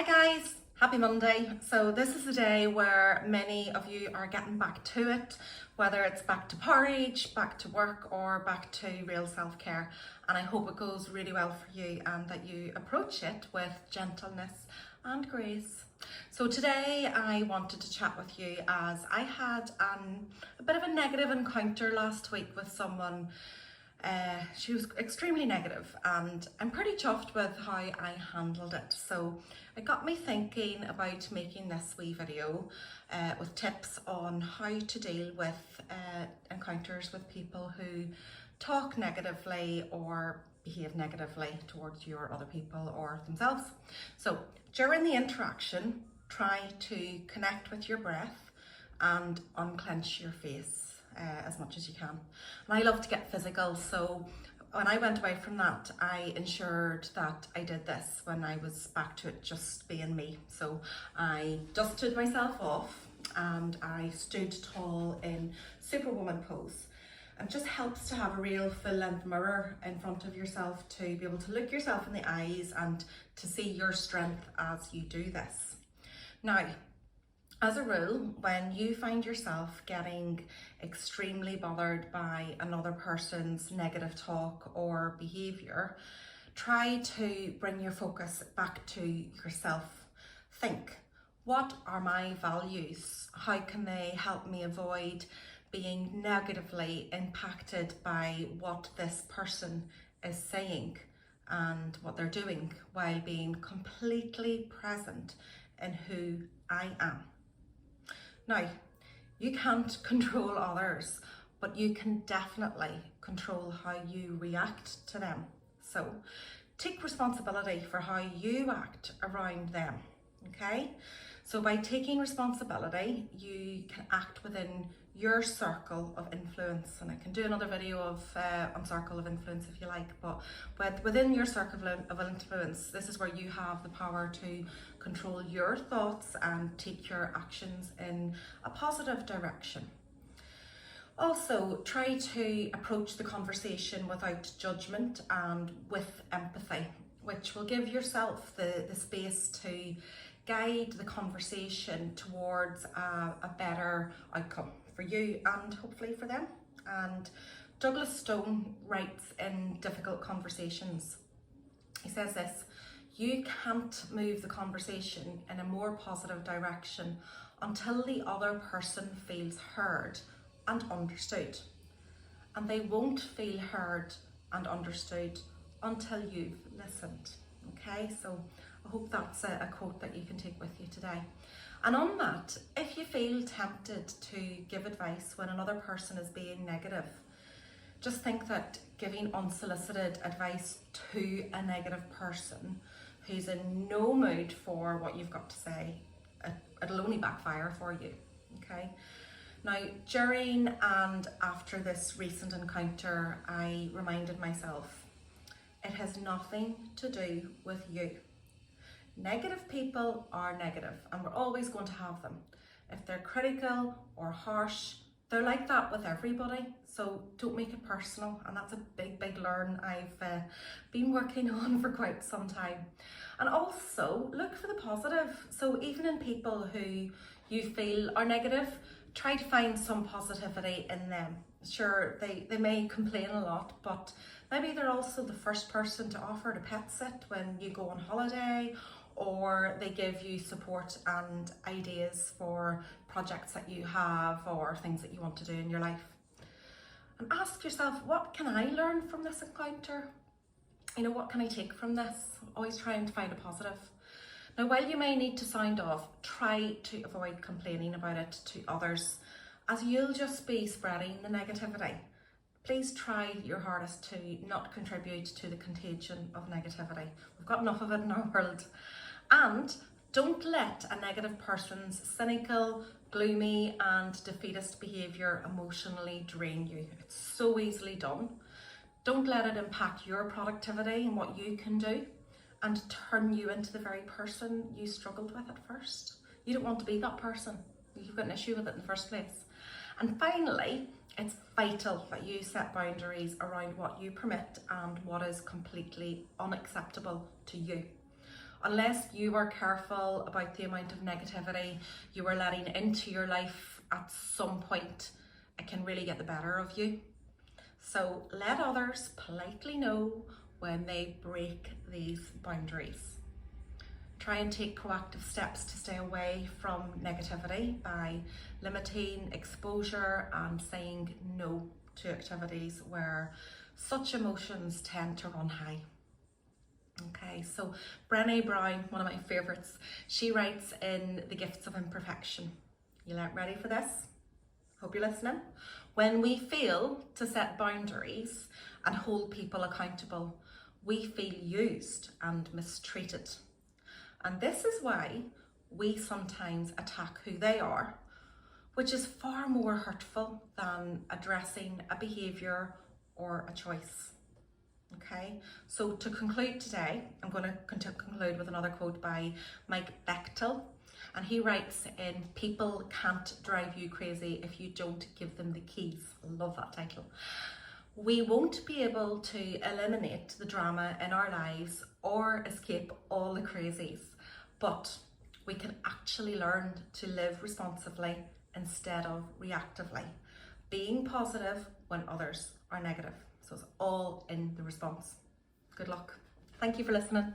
Hi guys, happy Monday. So this is the day where many of you are getting back to it, whether it's back to porridge, back to work or back to real self-care. And I hope it goes really well for you and that you approach it with gentleness and grace. So today I wanted to chat with you as I had a bit of a negative encounter last week with someone. She was extremely negative and I'm pretty chuffed with how I handled it. So it got me thinking about making this wee video with tips on how to deal with encounters with people who talk negatively or behave negatively towards you or other people or themselves. So during the interaction, try to connect with your breath and unclench your face as much as you can. And I love to get physical, so when I went away from that, I ensured that I did this when I was back to it just being me. So I dusted myself off and I stood tall in Superwoman pose. It just helps to have a real full-length mirror in front of yourself to be able to look yourself in the eyes and to see your strength as you do this. Now, as a rule, when you find yourself getting extremely bothered by another person's negative talk or behaviour, try to bring your focus back to yourself. Think, what are my values? How can they help me avoid being negatively impacted by what this person is saying and what they're doing, while being completely present in who I am? Now, you can't control others, but you can definitely control how you react to them. So take responsibility for how you act around them, okay? So by taking responsibility, you can act within your circle of influence, and I can do another video of on circle of influence if you like, but within your circle of influence, this is where you have the power to control your thoughts and take your actions in a positive direction. Also, try to approach the conversation without judgment and with empathy, which will give yourself the space to guide the conversation towards a better outcome for you and hopefully for them. And Douglas Stone writes in Difficult Conversations, he says this: you can't move the conversation in a more positive direction until the other person feels heard and understood. And they won't feel heard and understood until you've listened. Okay, so I hope that's a quote that you can take with you today. And on that, if you feel tempted to give advice when another person is being negative, just think that giving unsolicited advice to a negative person who's in no mood for what you've got to say, it'll only backfire for you, okay? Now, during and after this recent encounter, I reminded myself, it has nothing to do with you. Negative people are negative and we're always going to have them. If they're critical or harsh, they're like that with everybody, so don't make it personal. And that's a big learn I've been working on for quite some time. And also look for the positive. So even in people who you feel are negative, try to find some positivity in them. Sure, they may complain a lot, but maybe they're also the first person to offer to pet sit when you go on holiday, or they give you support and ideas for projects that you have or things that you want to do in your life. And ask yourself, what can I learn from this encounter? You know, what can I take from this? Always trying to find a positive. Now, while you may need to sound off, try to avoid complaining about it to others, as you'll just be spreading the negativity. Please try your hardest to not contribute to the contagion of negativity. We've got enough of it in our world. And don't let a negative person's cynical, gloomy and defeatist behaviour emotionally drain you. It's so easily done. Don't let it impact your productivity and what you can do and turn you into the very person you struggled with at first. You don't want to be that person. You've got an issue with it in the first place. And finally, it's vital that you set boundaries around what you permit and what is completely unacceptable to you. unless you are careful about the amount of negativity you are letting into your life, at some point it can really get the better of you. So let others politely know when they break these boundaries. Try and take proactive steps to stay away from negativity by limiting exposure and saying no to activities where such emotions tend to run high. Okay, so Brené Brown, one of my favourites, she writes in The Gifts of Imperfection. You ready for this? Hope you're listening. When we fail to set boundaries and hold people accountable, we feel used and mistreated. And this is why we sometimes attack who they are, which is far more hurtful than addressing a behaviour or a choice. Okay, so to conclude today, I'm going to conclude with another quote by Mike Bechtel. And he writes in People Can't Drive You Crazy If You Don't Give Them the Keys. I love that title. We won't be able to eliminate the drama in our lives or escape all the crazies, but we can actually learn to live responsibly instead of reactively, being positive when others are negative. So it's all in the response. Good luck. Thank you for listening.